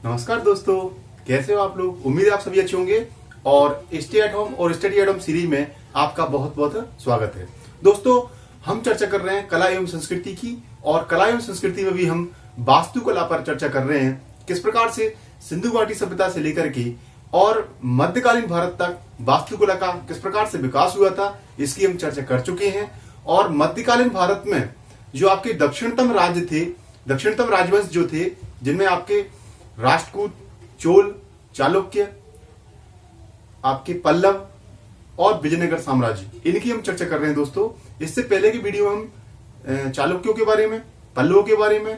नमस्कार दोस्तों, कैसे हो आप लोग। उम्मीद है आप सभी अच्छे होंगे और स्टे एट होम और स्टडी एट होम सीरीज में आपका बहुत बहुत स्वागत है। दोस्तों, हम चर्चा कर रहे हैं कला एवं संस्कृति की, और कला एवं संस्कृति में भी हम वास्तुकला पर चर्चा कर रहे हैं। किस प्रकार से सिंधु घाटी सभ्यता से लेकर के और मध्यकालीन भारत तक वास्तुकला का किस प्रकार से विकास हुआ था, इसकी हम चर्चा कर चुके हैं। और मध्यकालीन भारत में जो आपके दक्षिणतम राज्य थे, दक्षिणतम राजवंश जो थे, जिनमें आपके राष्ट्रकूट, चोल, चालुक्य, आपके पल्लव और विजयनगर साम्राज्य, इनकी हम चर्चा कर रहे हैं। दोस्तों, इससे पहले की वीडियो हम चालुक्यों के बारे में, पल्लवों के बारे में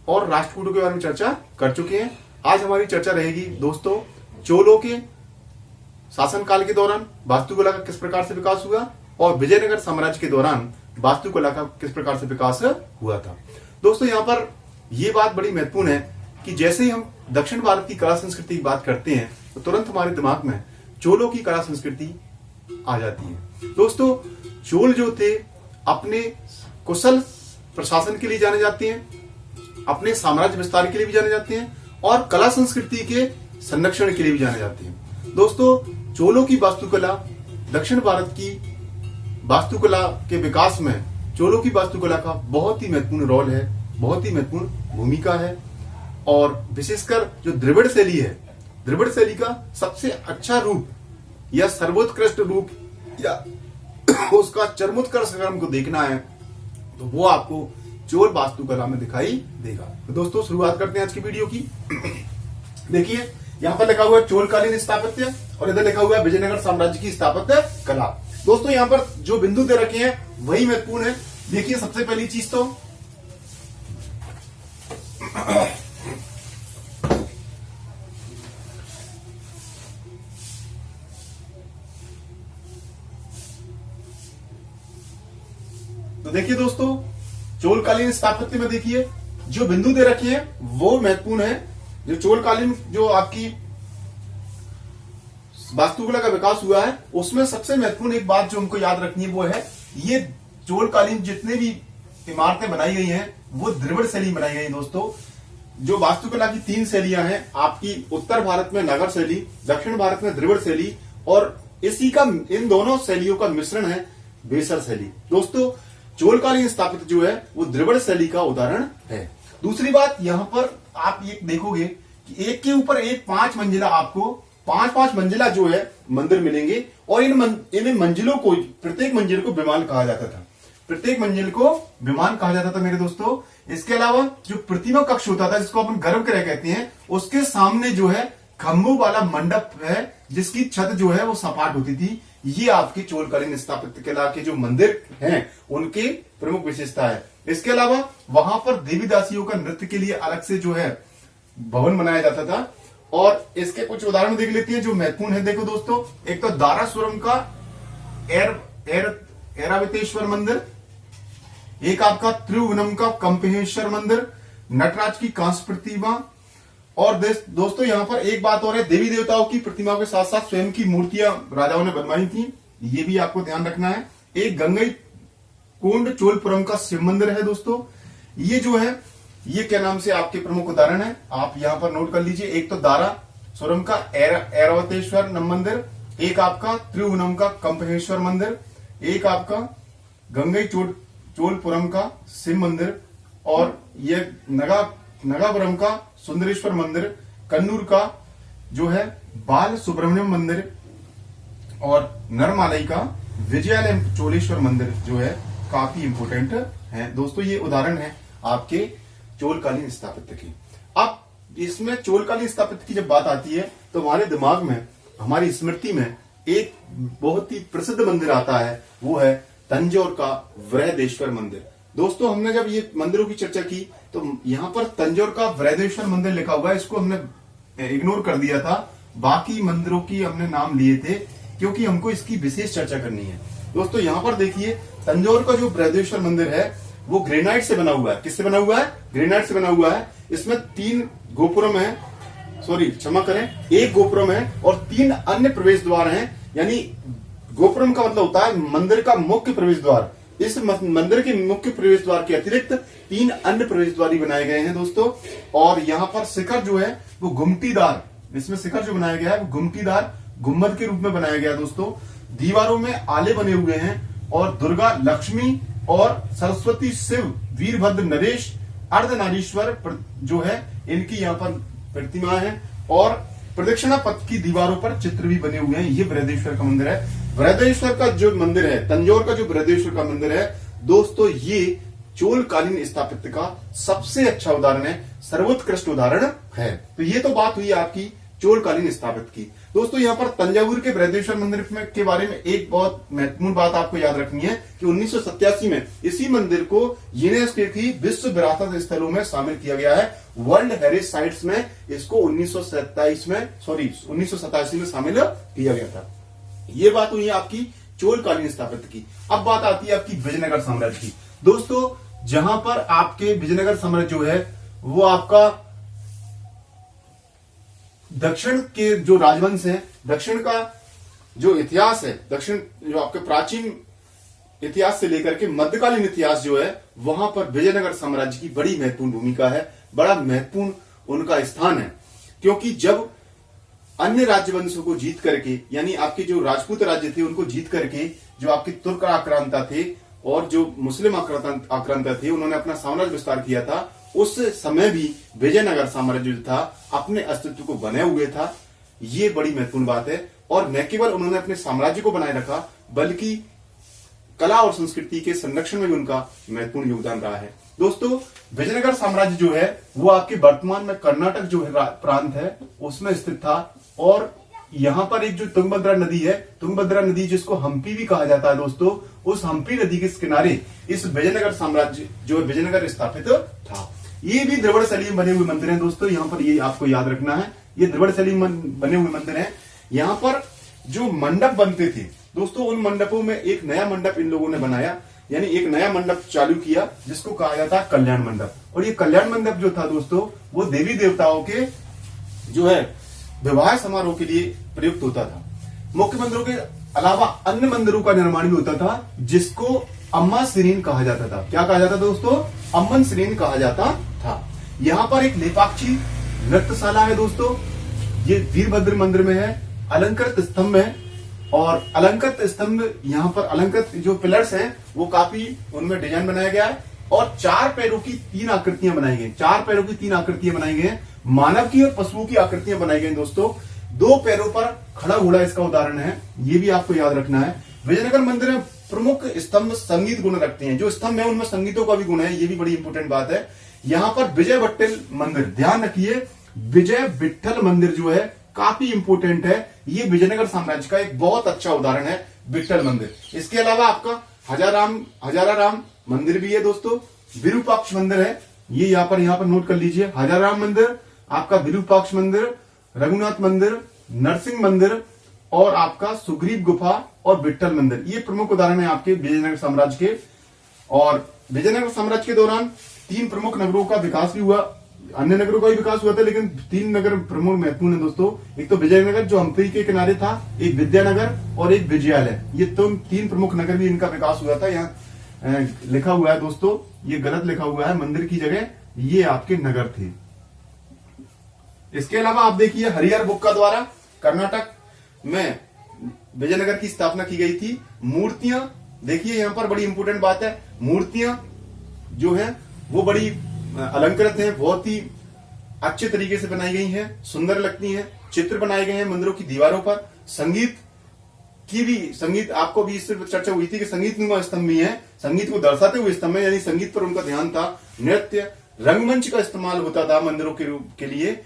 और राष्ट्रकूटों के बारे में चर्चा कर चुके हैं। आज हमारी चर्चा रहेगी दोस्तों चोलों के शासनकाल के दौरान वास्तुकला का किस प्रकार से विकास हुआ और विजयनगर साम्राज्य के दौरान वास्तुकला का किस प्रकार से विकास हुआ था। दोस्तों, यहाँ पर यह बात बड़ी महत्वपूर्ण है कि जैसे ही हम दक्षिण भारत की कला संस्कृति की बात करते हैं तो तुरंत हमारे दिमाग में चोलों की कला संस्कृति आ जाती है। दोस्तों, चोल जो थे अपने कुशल प्रशासन के लिए जाने जाते हैं, अपने साम्राज्य विस्तार के लिए भी जाने जाते हैं और कला संस्कृति के संरक्षण के लिए भी जाने जाते हैं। दोस्तों, चोलों की वास्तुकला दक्षिण भारत की वास्तुकला के विकास में चोलों की वास्तुकला का बहुत ही महत्वपूर्ण रोल है, बहुत ही महत्वपूर्ण भूमिका है। और विशेषकर जो द्रविड़ शैली है, द्रविड़ शैली का सबसे अच्छा रूप या सर्वोत्कृष्ट रूप या उसका चरमोत्कर्ष अगर हमको देखना है तो वो आपको चोल वास्तुकला में दिखाई देगा। तो दोस्तों, शुरुआत करते हैं आज की वीडियो की। देखिए, यहाँ पर लिखा हुआ है चोलकालीन स्थापत्य और इधर लिखा हुआ है विजयनगर साम्राज्य की स्थापत्य कला। दोस्तों, यहाँ पर जो बिंदु दे रखे हैं वही महत्वपूर्ण है। देखिए, सबसे पहली चीज तो देखिए दोस्तों, चोलकालीन स्थापत्य में देखिए जो बिंदु दे रखे हैं वो महत्वपूर्ण है। जो चोलकालीन जो आपकी वास्तुकला का विकास हुआ है उसमें सबसे महत्वपूर्ण एक बात जो हमको याद रखनी है वो है ये चोलकालीन जितने भी इमारतें बनाई गई हैं वो द्रविड़ शैली बनाई गई। दोस्तों, जो वास्तुकला की 3 शैलियां हैं आपकी, उत्तर भारत में नगर शैली, दक्षिण भारत में द्रविड़ शैली और इसी का इन दोनों शैलियों का मिश्रण है बेसर शैली। दोस्तों, चोलकालीन स्थापत्य जो है वो द्रविड़ शैली का उदाहरण है। दूसरी बात, यहां पर आप ये देखोगे कि एक के ऊपर एक 5 मंजिला, आपको 5-5 मंजिला जो है मंदिर मिलेंगे और इन मंजिलों को, प्रत्येक मंजिल को विमान कहा जाता था, प्रत्येक मंजिल को विमान कहा जाता था मेरे दोस्तों। इसके अलावा जो प्रतिमा कक्ष होता था जिसको अपन गर्भगृह कहते हैं, उसके सामने जो है खंभों वाला मंडप है जिसकी छत जो है वो सपाट होती थी। ये आपके चोलकालीन स्थापत्य कला के जो मंदिर हैं उनके प्रमुख विशेषता है। इसके अलावा वहां पर देवी दासियों का नृत्य के लिए अलग से जो है भवन बनाया जाता था। और इसके कुछ उदाहरण देख लेते हैं जो महत्वपूर्ण है। देखो दोस्तों, एक तो दारासुरम का ऐरावतेश्वर मंदिर, एक आपका त्रिभुवनम का कंपहेश्वर मंदिर, नटराज की कांस्य प्रतिमा। और दोस्तों, यहां पर एक बात और है, देवी देवताओं की प्रतिमाओं के साथ साथ स्वयं की मूर्तियां राजाओं ने बनवाई थी, ये भी आपको ध्यान रखना है। एक गंगई कोंड चोलपुरम का शिव मंदिर है। दोस्तों, ये जो है ये क्या नाम से आपके प्रमुख उदाहरण है, आप यहां पर नोट कर लीजिए। एक तो दारा सुरम का ऐरावतेश्वर मंदिर, एक आपका त्रिभुवनम का कंपहेश्वर मंदिर, एक आपका गंगई चोलपुरम का शिव मंदिर और ये नगापुरम का सुंदरेश्वर मंदिर, कन्नूर का जो है बाल सुब्रमण्यम मंदिर और नरमालई का विजयालय चोलेश्वर मंदिर जो है काफी इंपोर्टेंट है। दोस्तों, ये उदाहरण है आपके चोलकालीन स्थापत्य की। अब इसमें चोलकालीन स्थापत्य की जब बात आती है तो हमारे दिमाग में, हमारी स्मृति में एक बहुत ही प्रसिद्ध मंदिर आता है, वो है तंजौर का वृहदेश्वर मंदिर। दोस्तों, हमने जब ये मंदिरों की चर्चा की तो यहां पर तंजौर का वृहदेश्वर मंदिर लिखा हुआ है, इसको हमने इग्नोर कर दिया था। बाकी मंदिरों की हमने नाम लिए थे क्योंकि हमको इसकी विशेष चर्चा करनी है। दोस्तों, यहां पर देखिए तंजौर का जो वृहदेश्वर मंदिर है वो ग्रेनाइट से बना हुआ है। किससे बना हुआ है? ग्रेनाइट से बना हुआ है। इसमें 3 गोपुरम है, सॉरी क्षमा करें, 1 गोपुरम है और 3 अन्य प्रवेश द्वार हैं। यानी गोपुरम का मतलब होता है मंदिर का मुख्य प्रवेश द्वार, इस मंदिर के मुख्य प्रवेश द्वार के अतिरिक्त 3 अन्य प्रवेश द्वार भी बनाए गए हैं दोस्तों। और यहाँ पर शिखर जो है वो गुमटीदार, इसमें शिखर जो बनाया गया है वो गुमटीदार गुम्बद के रूप में बनाया गया दोस्तों। दीवारों में आले बने हुए हैं और दुर्गा, लक्ष्मी और सरस्वती, शिव, वीरभद्र, नरेश, अर्धनारीश्वर जो है इनकी यहाँ पर प्रतिमा है। और प्रदक्षिणा पथ की दीवारों पर चित्र भी बने हुए हैं। ये बृहदेश्वर का मंदिर है। बृहदेश्वर का जो मंदिर है, तंजौर का जो बृहदेश्वर का मंदिर है दोस्तों, ये चोलकालीन स्थापत्य का सबसे अच्छा उदाहरण है, सर्वोत्कृष्ट उदाहरण है। तो ये तो बात हुई आपकी चोलकालीन स्थापत्य की। दोस्तों यहाँ पर तंजावुर के बृहदेश्वर मंदिर के बारे में एक बहुत महत्वपूर्ण बात आपको याद रखनी है कि 1987 में इसी मंदिर को यूनेस्को की विश्व विरासत स्थलों में शामिल किया गया है। वर्ल्ड हेरिटेज साइट्स में इसको 1987 में शामिल किया गया था। ये बात हुई आपकी चोलकालीन स्थापत्य की। अब बात आती है आपकी विजयनगर साम्राज्य की। दोस्तों जहां पर आपके विजयनगर साम्राज्य जो है वो आपका दक्षिण के जो राजवंश है, दक्षिण का जो इतिहास है, दक्षिण जो आपके प्राचीन इतिहास से लेकर के मध्यकालीन इतिहास जो है, वहां पर विजयनगर साम्राज्य की बड़ी महत्वपूर्ण भूमिका है, बड़ा महत्वपूर्ण उनका स्थान है। क्योंकि जब अन्य राज्यवंशों को जीत करके, यानी आपके जो राजपूत राज्य थे उनको जीत करके जो आपके तुर्क आक्रांता थे और जो मुस्लिम आक्रांता थे, उन्होंने अपना साम्राज्य विस्तार किया था, उस समय भी विजयनगर साम्राज्य जो था अपने अस्तित्व को बनाए हुए था। ये बड़ी महत्वपूर्ण बात है। और न केवल उन्होंने अपने साम्राज्य को बनाए रखा, बल्कि कला और संस्कृति के संरक्षण में भी उनका महत्वपूर्ण योगदान रहा है। दोस्तों विजयनगर साम्राज्य जो है वो आपके वर्तमान में कर्नाटक जो है प्रांत है उसमें स्थित था। और यहाँ पर एक जो तुंगभद्रा नदी है, तुंगभद्रा नदी जिसको हम्पी भी कहा जाता है दोस्तों, उस हम्पी नदी के किनारे इस विजयनगर साम्राज्य जो है विजयनगर स्थापित था। ये भी द्रविड़ शैली में बने हुए मंदिर हैं दोस्तों। यहाँ पर ये आपको याद रखना है, ये द्रविड़ शैली में बने हुए मंदिर हैं। यहाँ पर जो मंडप बनते थे दोस्तों, उन मंडपों में एक नया मंडप इन लोगों ने बनाया, यानी एक नया मंडप चालू किया जिसको कहा जाता है कल्याण मंडप। और ये कल्याण मंडप जो था दोस्तों, वो देवी देवताओं के जो है विवाह समारोह के लिए प्रयुक्त होता था। मुख्य मंदिरों के अलावा अन्य मंदिरों का निर्माण भी होता था, जिसको अम्मा श्रीन कहा जाता था। क्या कहा जाता दोस्तों? अम्मन श्रीन कहा जाता था। यहाँ पर एक लेपाक्षी नृत्यशाला है दोस्तों, ये वीरभद्र मंदिर में है। अलंकृत स्तंभ है और अलंकृत स्तंभ, यहाँ पर अलंकृत जो पिलर्स हैं वो काफी उनमें डिजाइन बनाया गया है। और 4 पैरों की 3 आकृतियां बनाई गई, 4 पैरों की 3 आकृतियां बनाई गई हैं। मानव की और पशुओं की आकृतियां बनाई गई दोस्तों। 2 पैरों पर खड़ा घोड़ा इसका उदाहरण है, ये भी आपको याद रखना है। विजयनगर मंदिर में प्रमुख स्तंभ संगीत गुण रखते हैं, जो स्तंभ है उनमें संगीतों का भी गुण है, ये भी बड़ी इंपोर्टेंट बात है। यहाँ पर विजय विट्ठल मंदिर, ध्यान रखिए, विजय विट्ठल मंदिर जो है काफी इंपोर्टेंट है। ये विजयनगर साम्राज्य का एक बहुत अच्छा उदाहरण है, विट्ठल मंदिर। इसके अलावा आपका हजाराराम मंदिर भी है दोस्तों, विरूपाक्ष मंदिर है, ये यहाँ पर नोट कर लीजिए। हजाराराम मंदिर, आपका विरूपाक्ष मंदिर, रघुनाथ मंदिर, नरसिंह मंदिर और आपका सुग्रीव गुफा और विट्ठल मंदिर, ये प्रमुख उदाहरण है आपके विजयनगर साम्राज्य के। और विजयनगर साम्राज्य के दौरान 3 प्रमुख नगरों का विकास भी हुआ, अन्य नगरों का भी विकास हुआ था, लेकिन 3 नगर प्रमुख महत्वपूर्ण है दोस्तों। एक तो विजयनगर जो हम्पी के किनारे था, एक विद्यानगर और एक विजयालय, ये 3 प्रमुख नगर भी इनका विकास हुआ था। यहाँ लिखा हुआ है दोस्तों, ये गलत लिखा हुआ है, मंदिर की जगह ये आपके नगर थे। इसके अलावा आप देखिए हरिहर बुक्का द्वारा कर्नाटक में विजयनगर की स्थापना की गई थी। मूर्तियां देखिए, यहां पर बड़ी इंपोर्टेंट बात है, मूर्तियां जो है वो बड़ी अलंकृत हैं, बहुत ही अच्छे तरीके से बनाई गई हैं, सुंदर लगती हैं। चित्र बनाए गए हैं मंदिरों की दीवारों पर। संगीत आपको भी इससे चर्चा हुई थी कि संगीत नुमा स्तंभ भी है, संगीत को दर्शाते हुए स्तंभ है, यानी संगीत पर उनका ध्यान था। नृत्य, रंगमंच का इस्तेमाल होता था मंदिरों के रूप के लिए,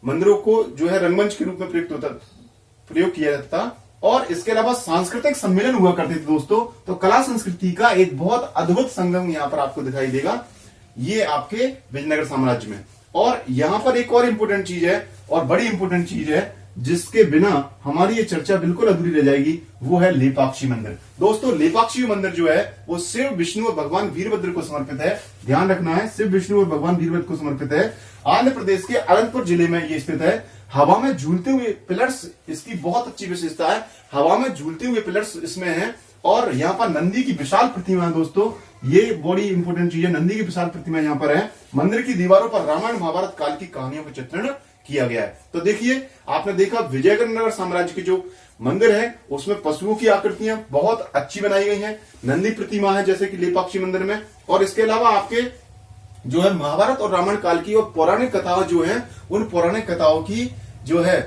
मंदिरों को जो है रंगमंच के रूप में प्रयोग किया जाता था। और इसके अलावा सांस्कृतिक सम्मेलन हुआ करते थे दोस्तों। तो कला संस्कृति का एक बहुत अद्भुत संगम यहाँ पर आपको दिखाई देगा, ये आपके विजयनगर साम्राज्य में। और यहाँ पर एक और इंपोर्टेंट चीज है, और बड़ी इंपोर्टेंट चीज है, जिसके बिना हमारी ये चर्चा बिल्कुल अधूरी रह जाएगी, वो है लेपाक्षी मंदिर। दोस्तों लेपाक्षी मंदिर जो है वो शिव, विष्णु और भगवान वीरभद्र को समर्पित है। ध्यान रखना है, शिव, विष्णु और भगवान वीरभद्र को समर्पित है। आंध्र प्रदेश के अनंतपुर जिले में ये स्थित है। हवा में झूलते हुए पिलर्स इसकी बहुत अच्छी विशेषता है, हवा में झूलते हुए पिलर्स इसमें हैं। और यहाँ पर नंदी की विशाल प्रतिमा है दोस्तों, ये बड़ी इंपोर्टेंट चीज है। नंदी की विशाल प्रतिमा यहाँ पर है। मंदिर की दीवारों पर रामायण महाभारत काल की कहानियों का चित्रण किया गया है। तो देखिए, आपने देखा विजयनगर नगर साम्राज्य के जो मंदिर है उसमें पशुओं की आकृतियां बहुत अच्छी बनाई गई हैं। नंदी प्रतिमा है जैसे कि लेपाक्षी मंदिर में, और इसके अलावा आपके जो है महाभारत और रामायण काल की और पौराणिक कथाओं जो है, उन पौराणिक कथाओं की जो है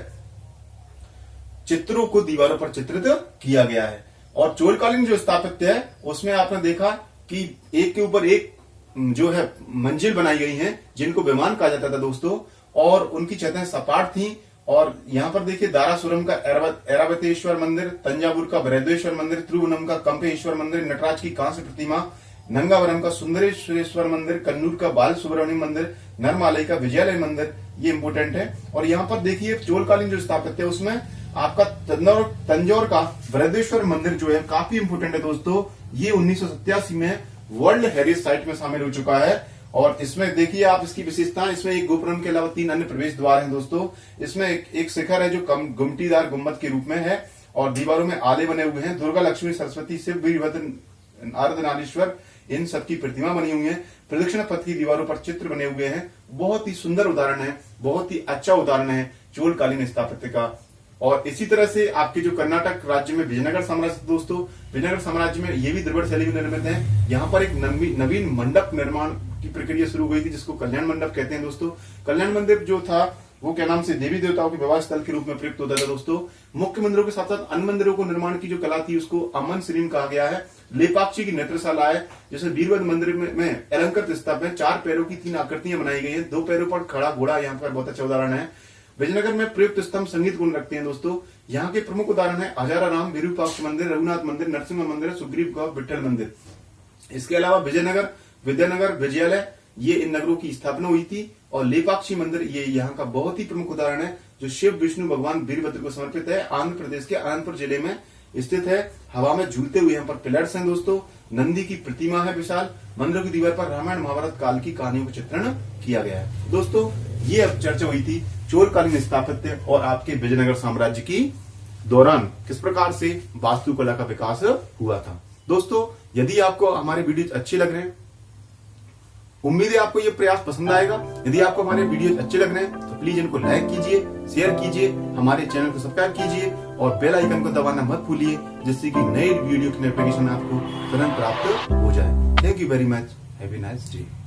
चित्रों को दीवारों पर चित्रित किया गया है। और चोलकालीन जो स्थापत्य है उसमें आपने देखा कि एक के ऊपर एक जो है मंजिल बनाई गई हैं, जिनको विमान कहा जाता था दोस्तों, और उनकी छतें सपाट थी। और यहाँ पर देखिए दारासुरम का ऐरावतेश्वर मंदिर, तंजावुर का बृहदेश्वर मंदिर, त्रिभुवनम का कंपेश्वर मंदिर, नटराज की कांस्य प्रतिमा, नंगावरम का सुंदरेश्वर मंदिर, कन्नूर का बाल सुब्रमण्यम मंदिर, नरमालई का विजयालय मंदिर, ये इंपोर्टेंट है। और यहाँ पर देखिए चोलकालीन जो स्थापत्य है उसमें आपका तंजौर का बृहदेश्वर मंदिर जो है काफी इंपोर्टेंट है दोस्तों। ये 1987 में वर्ल्ड हेरिटेज साइट में शामिल हो चुका है। और इसमें देखिए आप इसकी विशेषताएं, इसमें एक गोपुरम के अलावा 3 अन्य प्रवेश द्वार हैं दोस्तों। इसमें एक शिखर है जो गुमटीदार गुम्बद के रूप में है, और दीवारों में आले बने हुए हैं। दुर्गा, लक्ष्मी, सरस्वती, शिव, वीरभद्र, अर्धनारीश्वर, इन सबकी प्रतिमा बनी हुई है। प्रदक्षिणा पथ की दीवारों पर चित्र बने हुए हैं। बहुत ही सुंदर उदाहरण है, बहुत ही अच्छा उदाहरण है चोलकालीन स्थापत्य का। और इसी तरह से आपके जो कर्नाटक राज्य में विजयनगर साम्राज्य दोस्तों, विजयनगर साम्राज्य में ये भी द्रविड़ शैली में निर्मित है। यहाँ पर एक नवीन मंडप निर्माण की प्रक्रिया शुरू हुई थी, जिसको कल्याण मंडप कहते हैं दोस्तों। कल्याण मंदिर जो था वो क्या नाम से देवी देवताओं के विवाह स्थल के रूप में प्रयुक्त होता था दोस्तों। मुख्य मंदिरों के साथ साथ अन्य मंदिरों को निर्माण की जो कला थी उसको अमन श्रीम कहा गया है। लेपाक्षी की नेत्रशाला है, जैसे वीरभद्र मंदिर में अलंकृत स्तंभ है, 4 पैरों की 3 आकृतियां बनाई गई है, 2 पैरों पर खड़ा घोड़ा यहाँ पर बहुत अच्छा उदाहरण है। विजयनगर में प्रयुक्त स्तंभ संगीत गुण रखते हैं दोस्तों। यहाँ के प्रमुख उदाहरण है हजाराराम, विरूपाक्ष मंदिर, रघुनाथ मंदिर, नरसिंह मंदिर, सुग्रीव गौ, विठल मंदिर। इसके अलावा विजयनगर, विद्यानगर, विजयालय, ये इन नगरों की स्थापना हुई थी। और लेपाक्षी मंदिर ये यहाँ का बहुत ही प्रमुख उदाहरण है, जो शिव विष्णु भगवान वीरभद्र को समर्पित है। आंध्र प्रदेश के अनंतपुर जिले में स्थित है। हवा में झूलते हुए यहाँ पर पिलर्स हैं दोस्तों। नंदी की प्रतिमा है विशाल। मंदिरों की दीवार पर रामायण महाभारत काल की कहानियों का चित्रण किया गया है दोस्तों। ये अब चर्चा हुई थी चोलकालीन स्थापत्य और आपके विजयनगर साम्राज्य की दौरान किस प्रकार से वास्तुकला का विकास हुआ था। दोस्तों, यदि आपको हमारे वीडियो अच्छे लग रहे हैं, उम्मीद है आपको ये प्रयास पसंद आएगा। यदि आपको हमारे वीडियो अच्छे लग रहे हैं तो प्लीज इनको लाइक कीजिए, शेयर कीजिए, हमारे चैनल को सब्सक्राइब कीजिए और बेल आइकन को दबाना मत भूलिए, जिससे कि नई वीडियो की नोटिफिकेशन आपको तुरंत प्राप्त हो जाए। Thank you very much. Have a nice day.